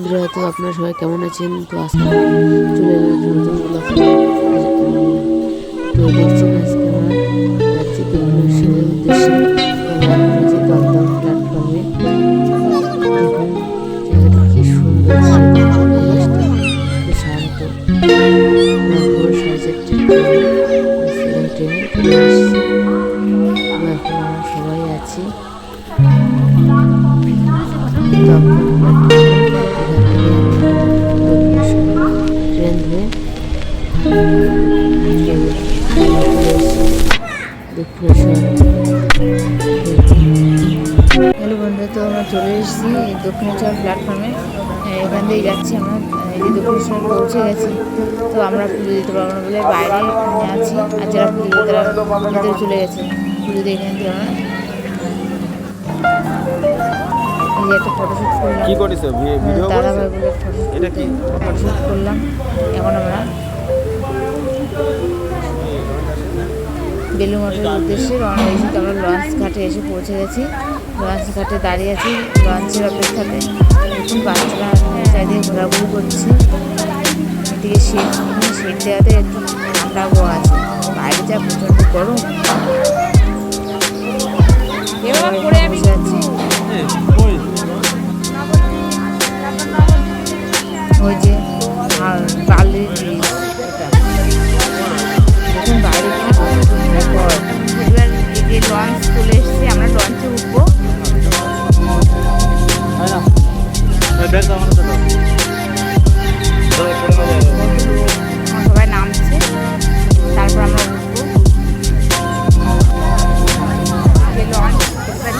বন্ধুরা, তো আপনারা সবাই কেমন আছেন? তো আজকে চলে এলাম নতুন ব্লগে। তো দেখছেন আজকে আমরা যাচ্ছি দক্ষিণেশ্বরের উদ্দেশ্যে। তো আমরা এখন আছি দমদম প্ল্যাটফর্মে। দেখুন জায়গাটা কি সুন্দর, পরিবেশটা খুব শান্ত। আমরা ভোর 4:30 ট্রেনে চলে এসেছি। তো এখন আমরা সবাই আছি দমদম প্ল্যাটফর্মে। এখান থেকে ট্রেন ধরে দক্ষিণেশ্বর। হ্যালো বন্ধুরা, তো আমরা চলে এসেছি দক্ষিণেশ্বর প্ল্যাটফর্মে। এখান থেকে যাচ্ছি আমরা, এই যে দক্ষিণেশ্বর পৌঁছে গেছি। তো আমরা পুজো দিতে পারবো না বলে বাইরে আছি, আর যারা পুজো দিতে তারা ভিতরে চলে গেছে পুজো দিয়ে। এখান থেকে আমরা এই যে একটা ফটোশ্যুট করলাম, কি করেছে ভিডিও দাদা ভাই বলে ফটোশ্যুট করলাম। এখন আমরা বেলুড় মঠের উদ্দেশ্যে রওনা হয়েছি। তো আমরা লঞ্চ ঘাটে এসে পৌঁছে গেছি। লঞ্চ ঘাটে দাঁড়িয়ে আছি লঞ্চের অপেক্ষাতে। এখন বাচ্চারা চারিদিকে ঘোরাঘুরি করছে। এদিকে শীত দেওয়াতে একটু ঠান্ডা আবহাওয়া আছে, বাইরে যা প্রচণ্ড গরম। বসে আছি ওই যে বালির ব্রিজ, এটা দেখুন বাইরে কি এবার এই যে লঞ্চ চলে এসেছে, আমরা লঞ্চে উঠবো। সবাই নামছে, তারপর আমরা উঠবো। যে লঞ্চ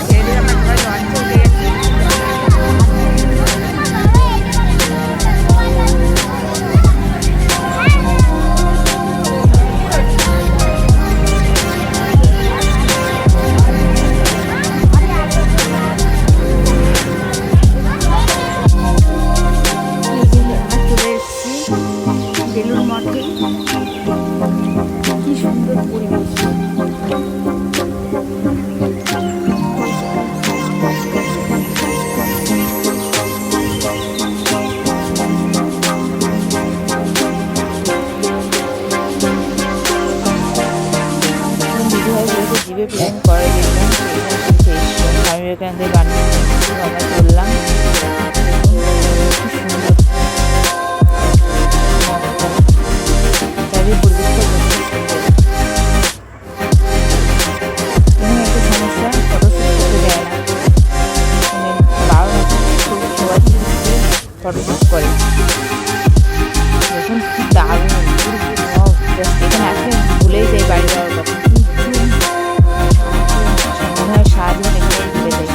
ছেড়ে দিয়ে আমরা সবাই লঞ্চে উঠে গেছি। বেলুড় মঠে কি সুন্দর পরিবেশ। জিভে প্লেন করে দিলাম, স্বামী বিবেকানন্দের গান আমরা চললাম। ফটোশ্যুট করে দেখুন কি দারুণ। এখানে আসলে ভুলেই যাই বাড়ি যাওয়ার কথা। মনে হয় সারাদিন এখানে ভুলে যাই।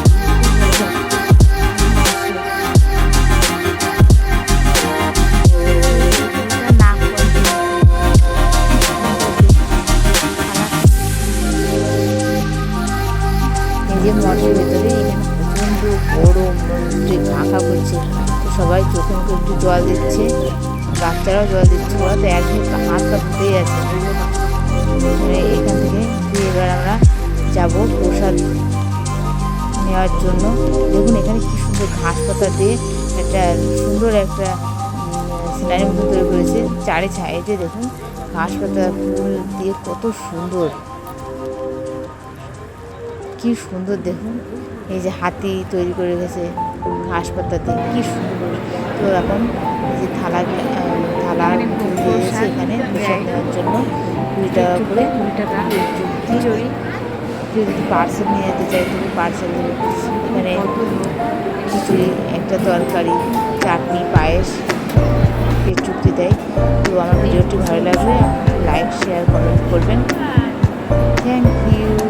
নিজের মঠের ভেতরে এখানে প্রচণ্ড গরম, ফাঁকা করছে। সবাই চোখে মুখে একটু জল দিচ্ছে, বাচ্চারাও জল দিচ্ছে। ওরা তো একদিন হাত পা ধুতেই আছে। এখান থেকে এবার আমরা যাব প্রসাদ নেওয়ার জন্য। দেখুন এখানে কি সুন্দর ঘাস পাতা দিয়ে একটা সুন্দর একটা সিনারি মতো তৈরি করেছে। চারি সাইডে দেখুন ঘাস পাতা ফুল দিয়ে কত সুন্দর, কি সুন্দর। দেখুন এই যে হাতি তৈরি করে রেখেছে ঘাস পাতা দিয়ে, কি সুন্দর। তো এখন এই যে থালা দিয়েছে এখানে প্রসাদ নেওয়ার জন্য 20 টাকা করে। 20 টাকা যদি পার্সেল নিয়ে যেতে চাই তুমি পার্সেল দেবে। এখানে খিচুড়ি, একটা তরকারি, চাটনি, পায়েস, পেট চুক্তি দেয়। তো আমার ভিডিওটি ভালো লাগলে লাইক, শেয়ার, কমেন্ট করবেন। Thank you.